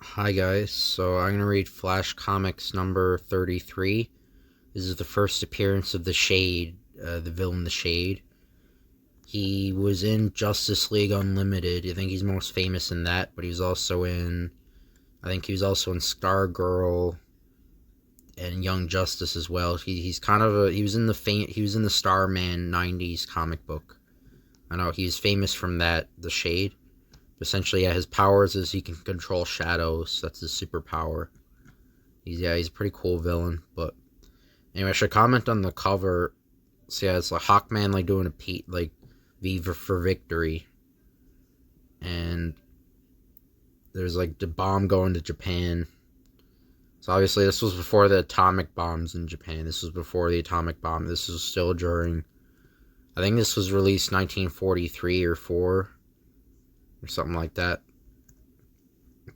Hi guys, so I'm gonna read Flash Comics number 33. This is the first appearance of the Shade, the villain the Shade. He was in Justice League Unlimited. I think he's most famous in that, but he was also in Stargirl and Young Justice as well. He's kind of he was in the Starman 90s comic book. I know he's famous from that, the Shade. Essentially, yeah, his powers is he can control shadows. That's his superpower. He's a pretty cool villain. But anyway, I should comment on the cover. So yeah, it's like Hawkman like doing a V for victory, and there's like the bomb going to Japan. So obviously, this was before the atomic bombs in Japan. This was before the atomic bomb. This was still during. I think this was released 1943 or 4 or something like that.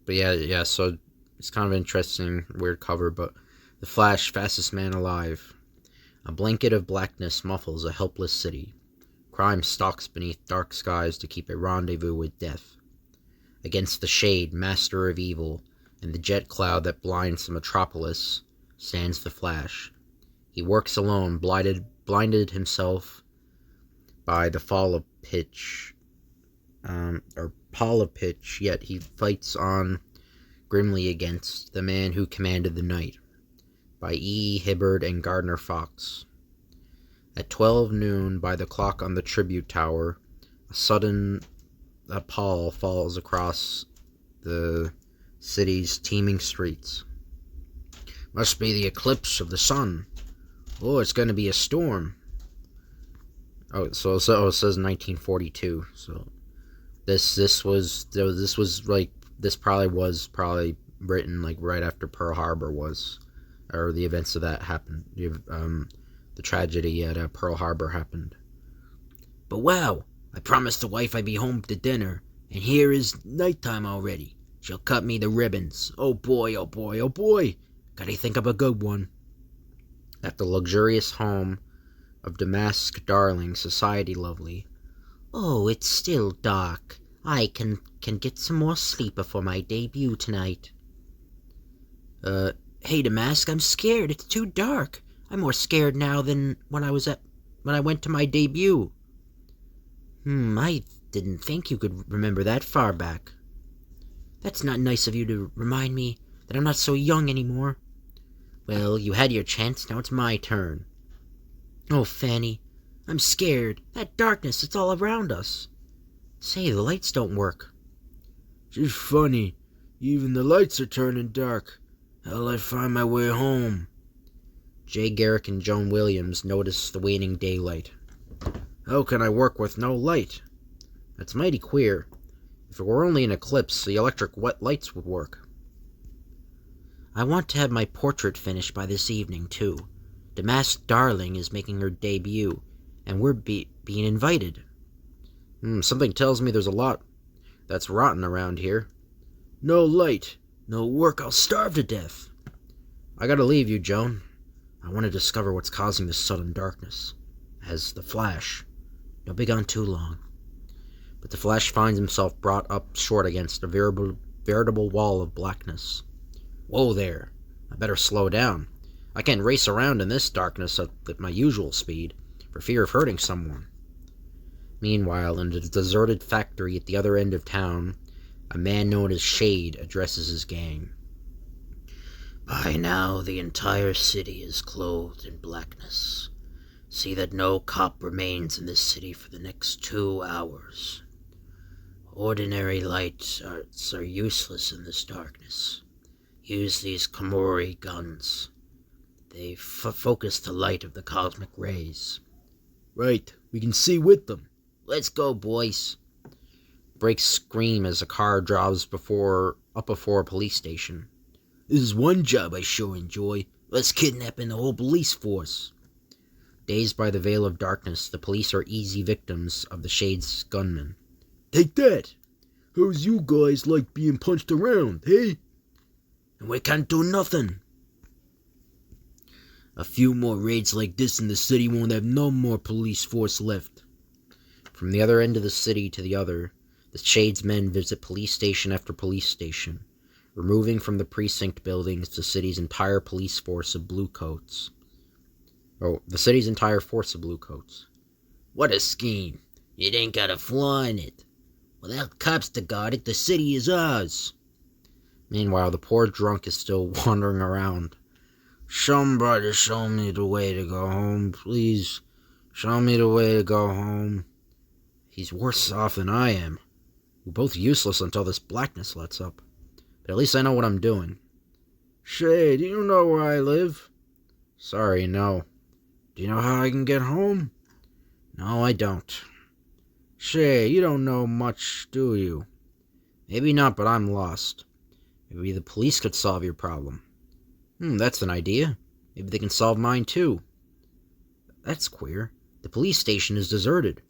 But yeah, so it's kind of interesting, weird cover, but the Flash, fastest man alive. A blanket of blackness muffles a helpless city. Crime stalks beneath dark skies to keep a rendezvous with death. Against the Shade, master of evil, and the jet cloud that blinds the metropolis, stands the Flash. He works alone, blinded himself by the fall of pitch, pall of pitch, yet he fights on grimly against the man who commanded the night. By E. Hibbard and Gardner Fox. At 12 noon, by the clock on the tribute tower, a sudden pall falls across the city's teeming streets. Must be the eclipse of the sun. Oh, it's going to be a storm. Oh, so it says 1942. So this probably was written like right after Pearl Harbor was, or the events of that happened. The tragedy at Pearl Harbor happened. But wow, I promised the wife I'd be home to dinner, and here is nighttime already. She'll cut me the ribbons. Oh boy, oh boy, oh boy. Gotta think of a good one. At the luxurious home of Damask Darling, Society Lovely. Oh, it's still dark. I can get some more sleep before my debut tonight. Hey Damask, I'm scared. It's too dark. I'm more scared now than when I went to my debut. I didn't think you could remember that far back. That's not nice of you to remind me that I'm not so young anymore. Well, you had your chance, now it's my turn. Oh, Fanny, I'm scared. That darkness, it's all around us. Say, the lights don't work. Just funny. Even the lights are turning dark. How'll I find my way home? Jay Garrick and Joan Williams notice the waning daylight. How can I work with no light? That's mighty queer. If it were only an eclipse, the electric wet lights would work. I want to have my portrait finished by this evening, too. Damask Darling is making her debut, and we're being invited. Something tells me there's a lot that's rotten around here. No light, no work, I'll starve to death. I gotta leave you, Joan. I want to discover what's causing this sudden darkness. As the Flash. Don't be gone too long. But the Flash finds himself brought up short against a veritable wall of blackness. Whoa there. I better slow down. I can't race around in this darkness at my usual speed, for fear of hurting someone. Meanwhile, in a deserted factory at the other end of town, a man known as Shade addresses his gang. By now, the entire city is clothed in blackness. See that no cop remains in this city for the next 2 hours. Ordinary lights are useless in this darkness. Use these Komori guns. They focus the light of the cosmic rays. Right, we can see with them. Let's go, boys. Brakes scream as a car drives before a police station. This is one job I sure enjoy. Less kidnapping the whole police force. Dazed by the veil of darkness, the police are easy victims of the Shade's gunmen. Take that! How's you guys like being punched around, hey? And we can't do nothing. A few more raids like this and the city won't have no more police force left. From the other end of the city to the other, the Shade's men visit police station after police station, removing from the precinct buildings the city's entire police force of bluecoats. Oh, the city's entire force of bluecoats. What a scheme. It ain't got a flaw in it. Without cops to guard it, the city is ours. Meanwhile, the poor drunk is still wandering around. Somebody show me the way to go home, please. Show me the way to go home. He's worse off than I am. We're both useless until this blackness lets up. But at least I know what I'm doing. Shay, do you know where I live? Sorry, no. Do you know how I can get home? No, I don't. Shay, you don't know much, do you? Maybe not, but I'm lost. Maybe the police could solve your problem. That's an idea. Maybe they can solve mine too. That's queer. The police station is deserted.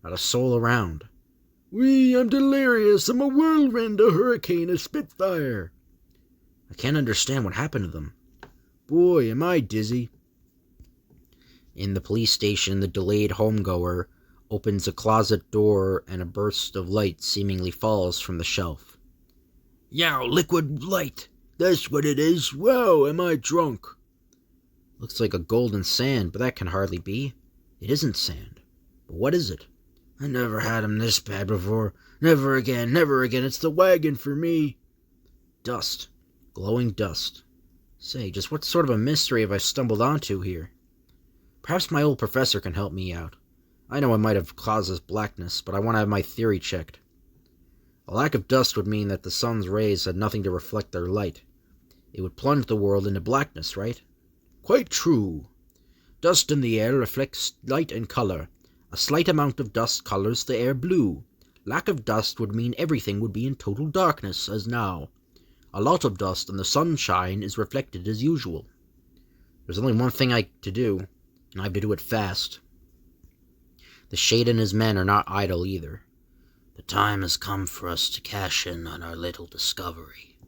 Not a soul around. I'm delirious. I'm a whirlwind, a hurricane, a spitfire. I can't understand what happened to them. Boy, am I dizzy. In the police station, the delayed homegoer opens a closet door and a burst of light seemingly falls from the shelf. Yow, liquid light. That's what it is. Wow, am I drunk? Looks like a golden sand, but that can hardly be. It isn't sand. But what is it? I never had 'em this bad before. Never again, never again. It's the wagon for me. Dust. Glowing dust. Say, just what sort of a mystery have I stumbled onto here? Perhaps my old professor can help me out. I know I might have caused this blackness, but I want to have my theory checked. A lack of dust would mean that the sun's rays had nothing to reflect their light. It would plunge the world into blackness, right? Quite true. Dust in the air reflects light and color. A slight amount of dust colors the air blue. Lack of dust would mean everything would be in total darkness, as now. A lot of dust and the sunshine is reflected as usual. There's only one thing to do, and I have to do it fast. The Shade and his men are not idle either. The time has come for us to cash in on our little discovery.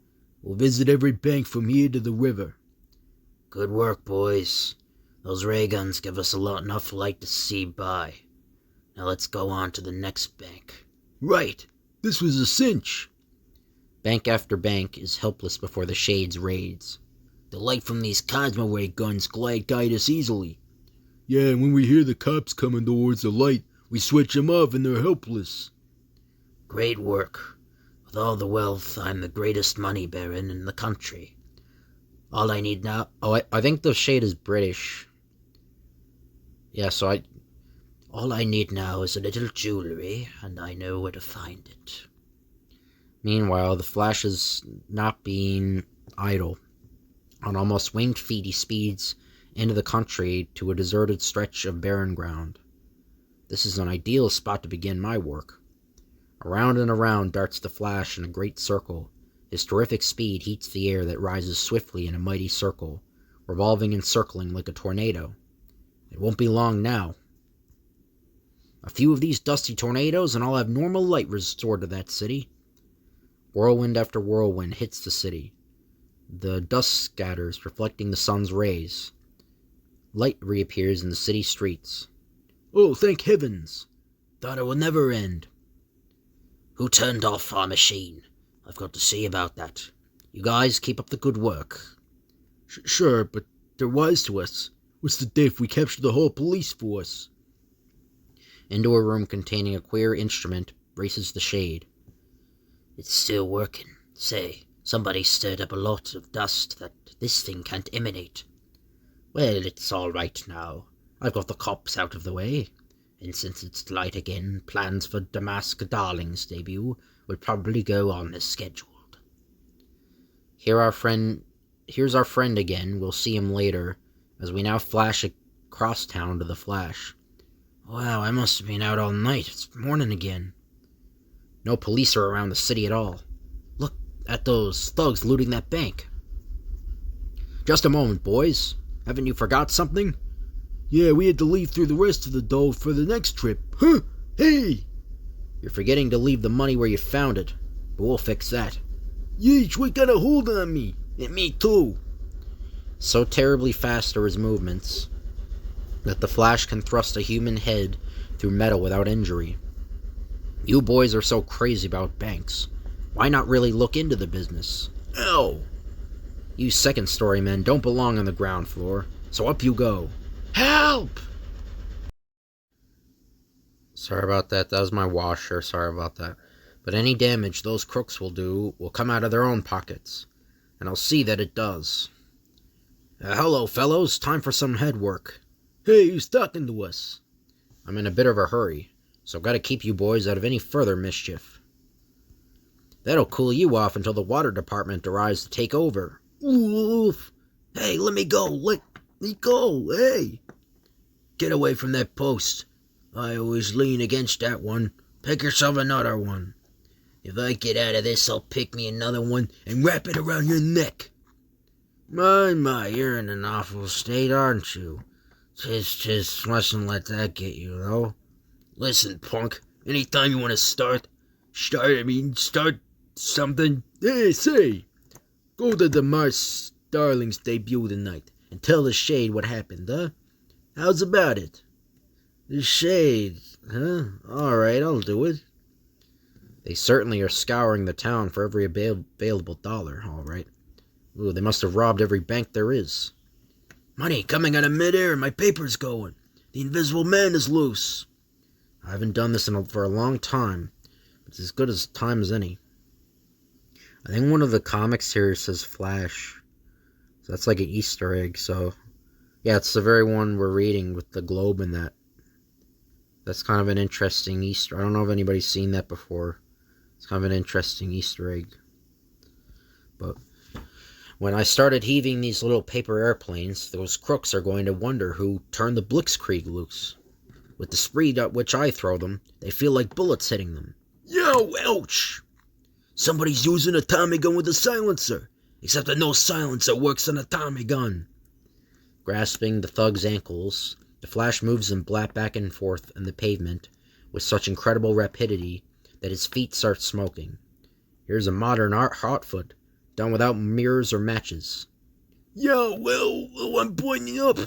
We'll visit every bank from here to the river. Good work, boys. Those ray guns give us enough light to see by. Now let's go on to the next bank. Right. This was a cinch. Bank after bank is helpless before the Shade's raids. The light from these Cosmo ray guns guide us easily. Yeah, and when we hear the cops coming towards the light, we switch them off and they're helpless. Great work. With all the wealth, I'm the greatest money baron in the country. All I need now... Oh, I think the Shade is British. Yeah, All I need now is a little jewelry, and I know where to find it. Meanwhile, the Flash is not being idle. On almost winged feet, he speeds into the country to a deserted stretch of barren ground. This is an ideal spot to begin my work. Around and around darts the Flash in a great circle. His terrific speed heats the air that rises swiftly in a mighty circle, revolving and circling like a tornado. It won't be long now. A few of these dusty tornadoes and I'll have normal light restored to that city. Whirlwind after whirlwind hits the city. The dust scatters, reflecting the sun's rays. Light reappears in the city streets. Oh, thank heavens! Thought it would never end. Who turned off our machine? I've got to see about that. You guys keep up the good work. Sure, but they're wise to us. What's the diff? We captured the whole police force. Into a room containing a queer instrument races the Shade. It's still working. Say, somebody stirred up a lot of dust that this thing can't emanate. Well, it's all right now. I've got the cops out of the way. And since it's light again, plans for Damask Darling's debut will probably go on as scheduled. Here's our friend again. We'll see him later, as we now flash across town to the Flash. Wow, I must have been out all night. It's morning again. No police are around the city at all. Look at those thugs looting that bank. Just a moment, boys. Haven't you forgot something? Yeah, we had to leave through the rest of the dough for the next trip. Huh? Hey! You're forgetting to leave the money where you found it. But we'll fix that. Yeesh, what got a hold on me? And me too. So terribly fast are his movements that the Flash can thrust a human head through metal without injury. You boys are so crazy about banks. Why not really look into the business? Ow! You second-story men don't belong on the ground floor, so up you go. Help! Sorry about that. That was my washer. Sorry about that. But any damage those crooks will do will come out of their own pockets. And I'll see that it does. Hello, fellows. Time for some head work. Hey, who's talking to us? I'm in a bit of a hurry, so I've got to keep you boys out of any further mischief. That'll cool you off until the water department arrives to take over. Oof! Hey, let me go! Let me go! Hey! Get away from that post. I always lean against that one. Pick yourself another one. If I get out of this, I'll pick me another one and wrap it around your neck. My, you're in an awful state, aren't you? Just mustn't let that get you, though. Listen, punk, anytime you want to start something. Hey, say, go to the Mars Starling's debut tonight and tell the Shade what happened, huh? How's about it? The Shade, huh? Alright, I'll do it. They certainly are scouring the town for every available dollar, alright. Ooh, they must have robbed every bank there is. Money coming out of midair and my paper's going. The Invisible Man is loose. I haven't done this for a long time. It's as good as time as any. I think one of the comics here says Flash. So that's like an Easter egg, so... Yeah, it's the very one we're reading with the globe in that. That's kind of an interesting Easter. I don't know if anybody's seen that before. It's kind of an interesting Easter egg. But when I started heaving these little paper airplanes, those crooks are going to wonder who turned the Blitzkrieg loose. With the speed at which I throw them, they feel like bullets hitting them. Yo, ouch! Somebody's using a Tommy gun with a silencer. Except that no silencer works on a Tommy gun. Grasping the thug's ankles, the Flash moves him back and forth on the pavement with such incredible rapidity that his feet start smoking. Here's a modern hotfoot, done without mirrors or matches. Yo, well, I'm pointing up.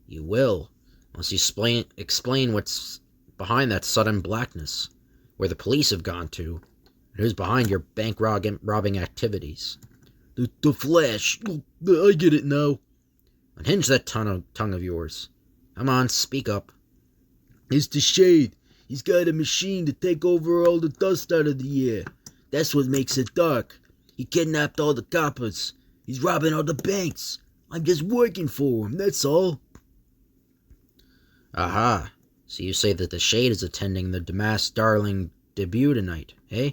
You will, unless you explain what's behind that sudden blackness, where the police have gone to, and who's behind your bank robbing activities. The Flash. I get it now. Unhinge that tongue of yours. Come on, speak up. It's the Shade. He's got a machine to take over all the dust out of the air. That's what makes it dark. He kidnapped all the coppers. He's robbing all the banks. I'm just working for him, that's all. Aha. So you say that the Shade is attending the Damas Darling debut tonight, eh?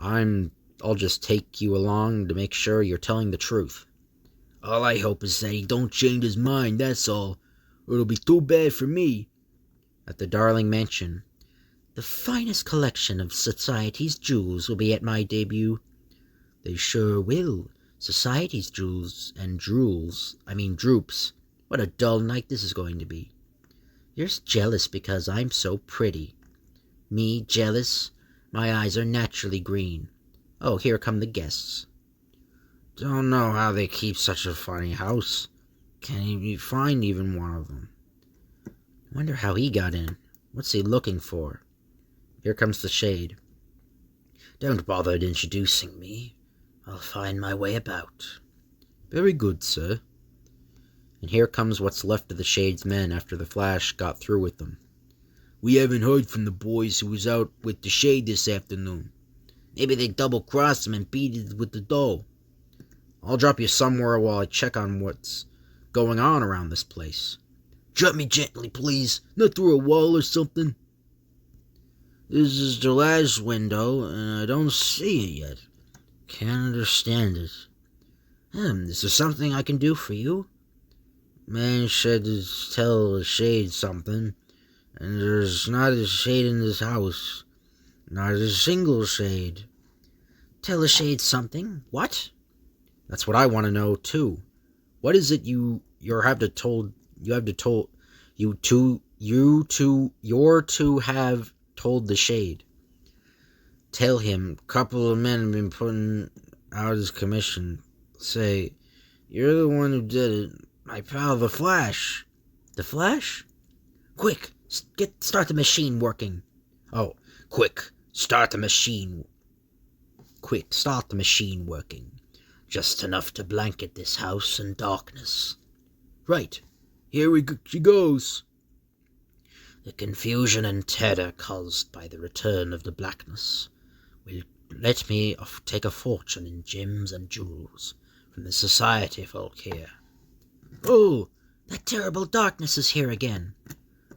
I'll just take you along to make sure you're telling the truth. All I hope is that he don't change his mind, that's all. Or it'll be too bad for me. At the Darling Mansion. The finest collection of society's jewels will be at my debut. They sure will. Society's jewels and droops. What a dull night this is going to be. You're jealous because I'm so pretty. Me jealous? My eyes are naturally green. Oh, here come the guests. Don't know how they keep such a funny house. Can't even find even one of them. Wonder how he got in. What's he looking for? Here comes the Shade. Don't bother introducing me. I'll find my way about. Very good, sir. And here comes what's left of the Shade's men after the Flash got through with them. We haven't heard from the boys who was out with the Shade this afternoon. Maybe they double-crossed him and beat it with the dough. I'll drop you somewhere while I check on what's going on around this place. Drop me gently, please. Not through a wall or something. This is the last window, and I don't see it yet. Can't understand it. Is there something I can do for you? Man said to tell the Shade something, and there's not a Shade in this house. Not a single Shade. Tell the Shade something? What? That's what I want to know, too. What is it you're to have told the Shade? Tell him, couple of men have been putting out his commission. Say, you're the one who did it. My pal, the Flash. The Flash? Quick, start the machine working. Oh, quick, start the machine. Quick, start the machine working. Just enough to blanket this house in darkness. Right. She goes. The confusion and terror caused by the return of the blackness will let me take a fortune in gems and jewels from the society folk here. Oh, that terrible darkness is here again.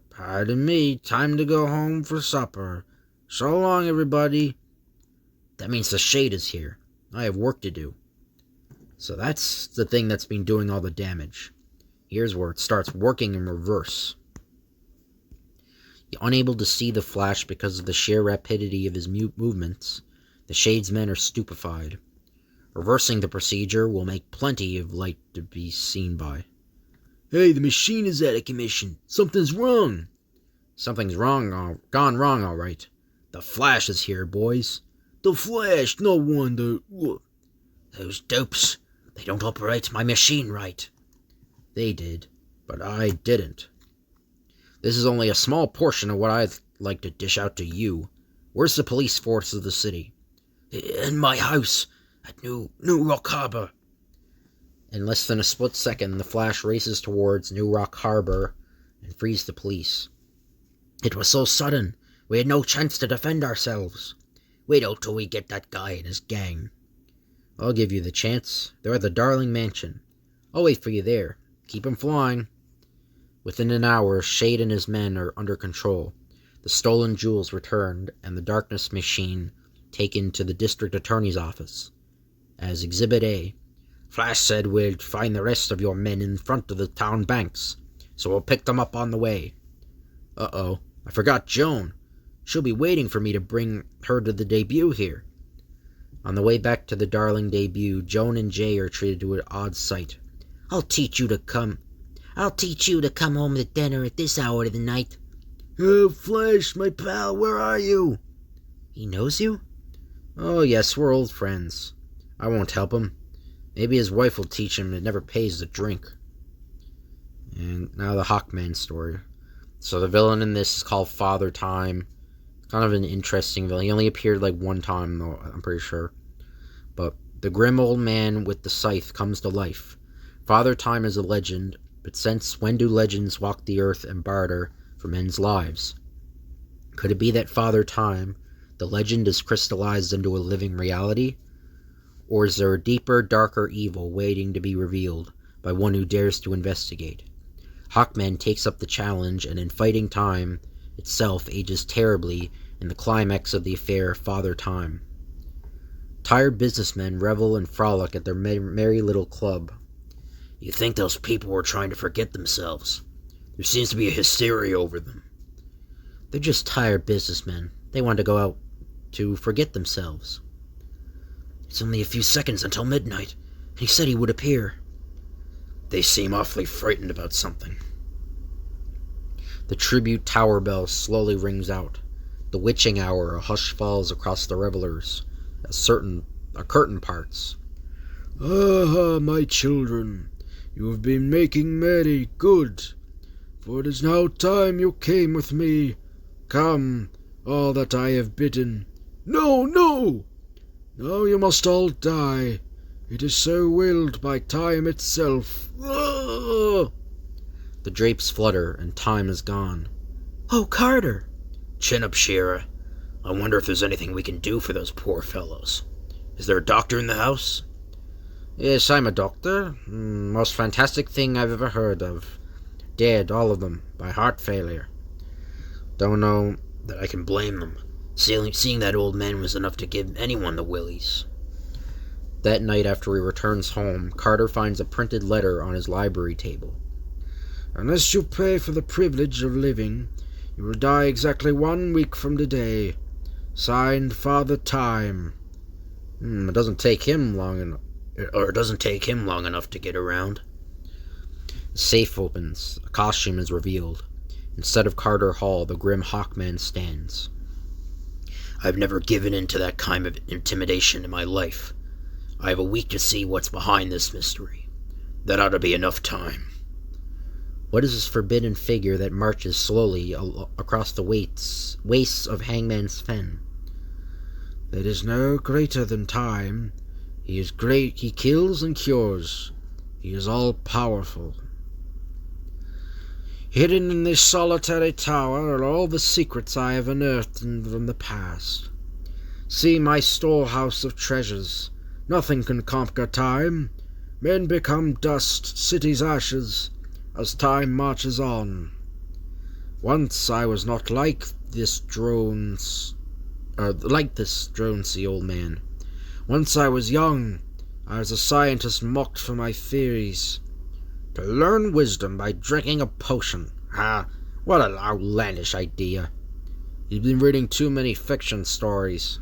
Pardon me, time to go home for supper. So long, everybody. That means the shade is here. I have work to do. So that's the thing that's been doing all the damage. Here's where it starts working in reverse. Unable to see the Flash because of the sheer rapidity of his movements, the Shade's men are stupefied. Reversing the procedure will make plenty of light to be seen by. Hey, the machine is out of commission. Something's wrong. Something's gone wrong, all right. The Flash is here, boys. The Flash, no wonder. Those dopes, they don't operate my machine right. They did, but I didn't. This is only a small portion of what I'd like to dish out to you. Where's the police force of the city? In my house at New Rock Harbor. In less than a split second, the Flash races towards New Rock Harbor and frees the police. It was so sudden, we had no chance to defend ourselves. Wait till we get that guy and his gang. I'll give you the chance. They're at the Darling Mansion. I'll wait for you there. Keep 'em flying. Within an hour, Shade and his men are under control. The stolen jewels returned, and the darkness machine taken to the district attorney's office. As Exhibit A, Flash said we'd find the rest of your men in front of the town banks, so we'll pick them up on the way. Uh-oh, I forgot Joan. She'll be waiting for me to bring her to the debut here. On the way back to the Darling debut, Joan and Jay are treated to an odd sight. I'll teach you to come home to dinner at this hour of the night. Oh, Flash, my pal, where are you? He knows you? Oh, yes, we're old friends. I won't help him. Maybe his wife will teach him it never pays to drink. And now the Hawkman story. So the villain in this is called Father Time. Kind of an interesting villain. He only appeared like one time, though, I'm pretty sure. But the grim old man with the scythe comes to life. Father Time is a legend, but since when do legends walk the earth and barter for men's lives? Could it be that Father Time, the legend, is crystallized into a living reality? Or is there a deeper, darker evil waiting to be revealed by one who dares to investigate? Hawkman takes up the challenge, and in fighting time itself ages terribly in the climax of the affair Father Time. Tired businessmen revel and frolic at their merry little club. You think those people were trying to forget themselves? There seems to be a hysteria over them. They're just tired businessmen. They want to go out to forget themselves. It's only a few seconds until midnight, and he said he would appear. They seem awfully frightened about something. The tribute tower bell slowly rings out. The witching hour, a hush falls across the revelers. A curtain parts. Ah, my children, you have been making merry, good. For it is now time you came with me. Come, all that I have bidden. No, no! Now you must all die. It is so willed by time itself. Ah! The drapes flutter, and time is gone. Oh, Carter! Chin up, Shearer. I wonder if there's anything we can do for those poor fellows. Is there a doctor in the house? Yes, I'm a doctor. Most fantastic thing I've ever heard of. Dead, all of them, by heart failure. Don't know that I can blame them. Seeing that old man was enough to give anyone the willies. That night after he returns home, Carter finds a printed letter on his library table. Unless you pay for the privilege of living, you will die exactly 1 week from today. Signed, Father Time. It doesn't take him long enough. Or it doesn't take him long enough to get around. The safe opens. A costume is revealed. Instead of Carter Hall, the grim Hawkman stands. I've never given in to that kind of intimidation in my life. I have a week to see what's behind this mystery. That ought to be enough time. What is this forbidden figure that marches slowly across the wastes of Hangman's Fen? There is no greater than time, He is great, he kills and cures. He is all-powerful. Hidden in this solitary tower are all the secrets I have unearthed from the past. See my storehouse of treasures. Nothing can conquer time. Men become dust, cities ashes, as time marches on. Once I was not like this dronesy old man. Once I was young. I was a scientist mocked for my theories. To learn wisdom by drinking a potion. What an outlandish idea. You've been reading too many fiction stories.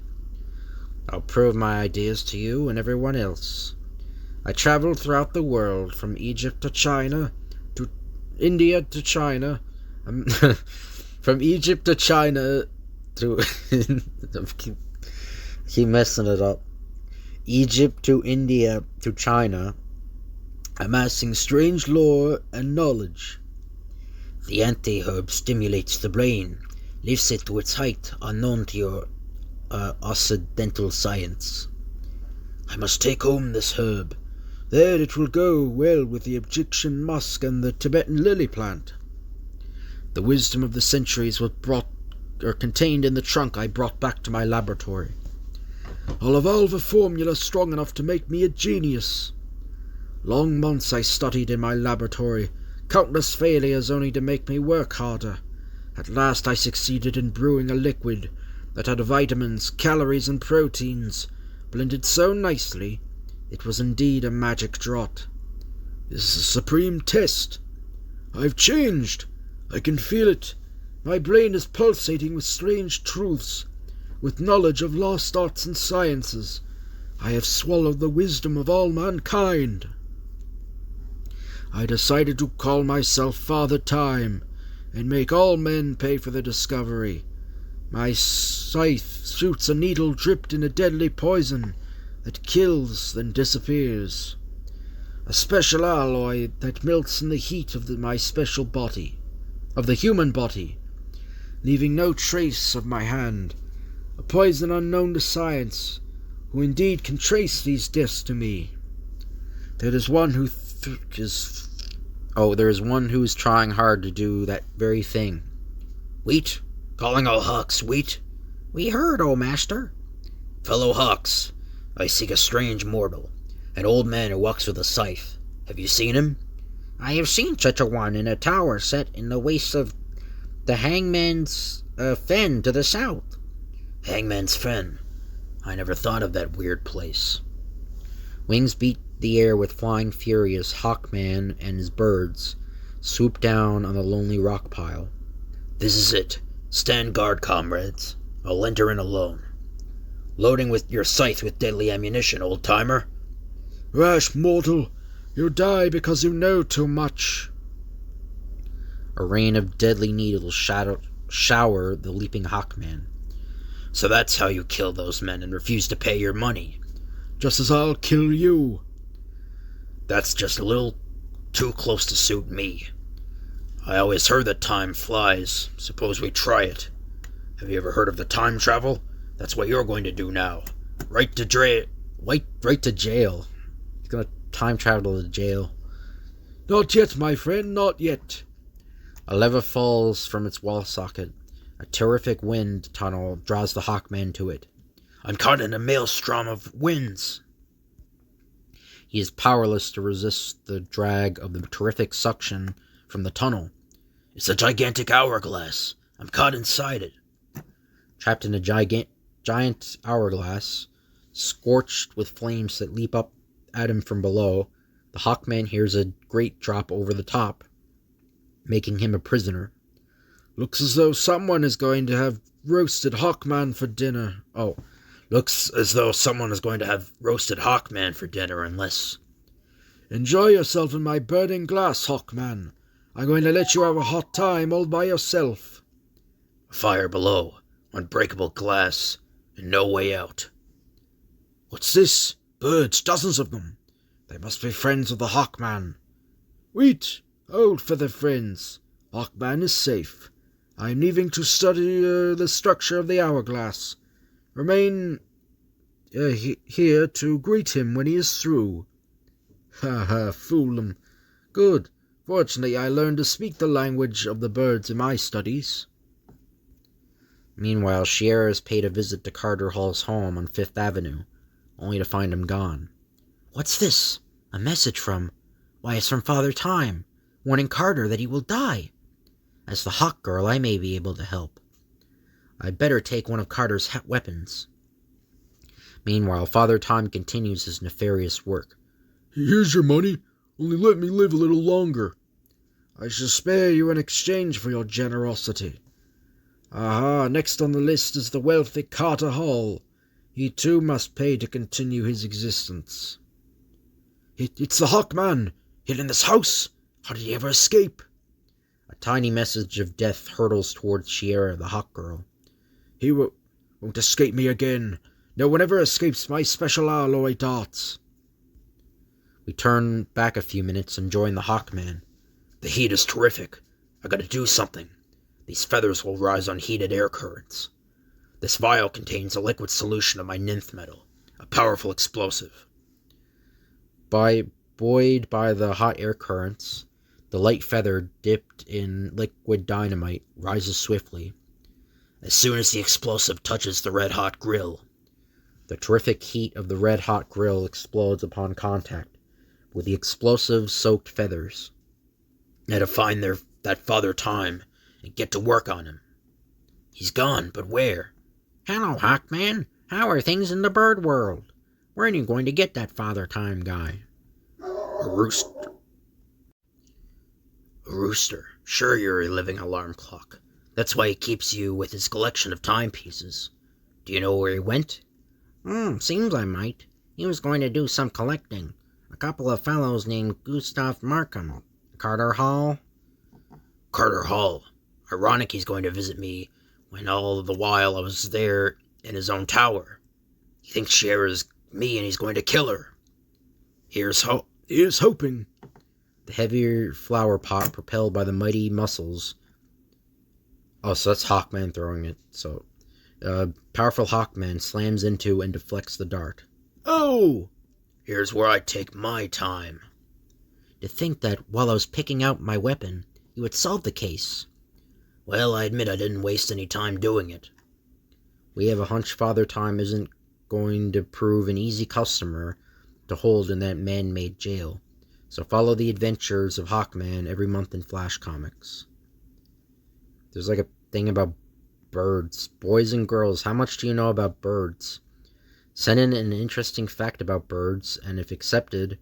I'll prove my ideas to you and everyone else. I traveled throughout the world, from Egypt to China, to India to China, from Egypt to China to... keep messing it up. Egypt to India to China, amassing strange lore and knowledge. The anti-herb stimulates the brain, lifts it to its height unknown to your occidental science. I must take home this herb. There it will go well with the Egyptian musk and the Tibetan lily plant. The wisdom of the centuries was contained in the trunk I brought back to my laboratory. I'll evolve a formula strong enough to make me a genius. Long months I studied in my laboratory, countless failures only to make me work harder. At last I succeeded in brewing a liquid that had vitamins, calories, and proteins, blended so nicely, it was indeed a magic draught. This is a supreme test. I've changed. I can feel it. My brain is pulsating with strange truths, with knowledge of lost arts and sciences. I have swallowed the wisdom of all mankind. I decided to call myself Father Time, and make all men pay for the discovery. My scythe shoots a needle dripped in a deadly poison that kills, then disappears. A special alloy that melts in the heat of my special body, of the human body, leaving no trace of my hand. A poison unknown to science, who indeed can trace these deaths to me. There is one who is trying hard to do that very thing. Wheat? Calling all hawks wheat? We heard, O Master. Fellow hawks, I seek a strange mortal, an old man who walks with a scythe. Have you seen him? I have seen such a one in a tower set in the waste of the Hangman's Fen to the south. Hangman's Fen. I never thought of that weird place. Wings beat the air with flying fury as Hawkman and his birds swoop down on the lonely rock pile. This is it. Stand guard, comrades. I'll enter in alone. Loading with your scythe with deadly ammunition, old-timer. Rash mortal, you die because you know too much. A rain of deadly needles shower the leaping Hawkman. So that's how you kill those men and refuse to pay your money. Just as I'll kill you. That's just a little too close to suit me. I always heard that time flies. Suppose we try it. Have you ever heard of the time travel? That's what you're going to do now. Right to jail. He's gonna time travel to jail. Not yet, my friend, not yet. A lever falls from its wall socket. A terrific wind tunnel draws the Hawkman to it. I'm caught in a maelstrom of winds. He is powerless to resist the drag of the terrific suction from the tunnel. It's a gigantic hourglass. I'm caught inside it. Trapped in a giant hourglass, scorched with flames that leap up at him from below, the Hawkman hears a grate drop over the top, making him a prisoner. Looks as though someone is going to have roasted Hawkman for dinner. Looks as though someone is going to have roasted Hawkman for dinner, unless... Enjoy yourself in my burning glass, Hawkman. I'm going to let you have a hot time all by yourself. A fire below, unbreakable glass, and no way out. What's this? Birds, dozens of them. They must be friends of the Hawkman. Wait, hold for the friends. Hawkman is safe. I'm leaving to study the structure of the hourglass. Remain here to greet him when he is through. Ha ha, fool him. Good. Fortunately, I learned to speak the language of the birds in my studies. Meanwhile, Sierra's paid a visit to Carter Hall's home on Fifth Avenue, only to find him gone. What's this? A message from... Why, it's from Father Time, warning Carter that he will die. As the Hawk Girl, I may be able to help. I'd better take one of Carter's weapons. Meanwhile, Father Time continues his nefarious work. Here's your money. Only let me live a little longer. I shall spare you in exchange for your generosity. Aha, next on the list is the wealthy Carter Hall. He too must pay to continue his existence. It's the Hawkman! Hid in this house! How did he ever escape? A tiny message of death hurtles towards Sierra, the Hawk Girl. He won't escape me again. No one ever escapes my special alloy darts. We turn back a few minutes and join the Hawkman. The heat is terrific. I gotta do something. These feathers will rise on heated air currents. This vial contains a liquid solution of my ninth metal, a powerful explosive. Buoyed by the hot air currents, the light feather dipped in liquid dynamite rises swiftly. As soon as the explosive touches the red-hot grill, the terrific heat of the red-hot grill explodes upon contact with the explosive-soaked feathers. Now to find that Father Time and get to work on him. He's gone, but where? Hello, Hawkman. How are things in the bird world? Where are you going to get that Father Time guy? A rooster. Sure, you're a living alarm clock. That's why he keeps you with his collection of timepieces. Do you know where he went? Seems I might. He was going to do some collecting. A couple of fellows named Gustav Markham. Carter Hall. Carter Hall. Ironic he's going to visit me when all the while I was there in his own tower. He thinks Sierra's me and he's going to kill her. Here's hoping. The heavier flower pot propelled by the mighty muscles. Oh, so that's Hawkman throwing it. So, powerful Hawkman slams into and deflects the dart. Oh! Here's where I take my time. To think that while I was picking out my weapon, you would solve the case. Well, I admit I didn't waste any time doing it. We have a hunch Father Time isn't going to prove an easy customer to hold in that man-made jail. So follow the adventures of Hawkman every month in Flash Comics. There's like a thing about birds. Boys and girls, how much do you know about birds? Send in an interesting fact about birds, and if accepted,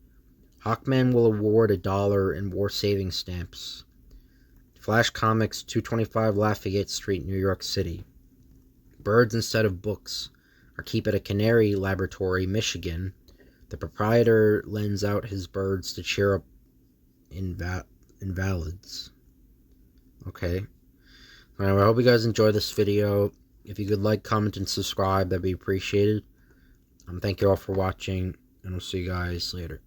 Hawkman will award $1 in war saving stamps. Flash Comics, 225 Lafayette Street, New York City. Birds instead of books are kept at a canary laboratory, Michigan. The proprietor lends out his birds to cheer up invalids. Okay. Anyway, I hope you guys enjoyed this video. If you could like, comment, and subscribe, that'd be appreciated. Thank you all for watching, and I'll see you guys later.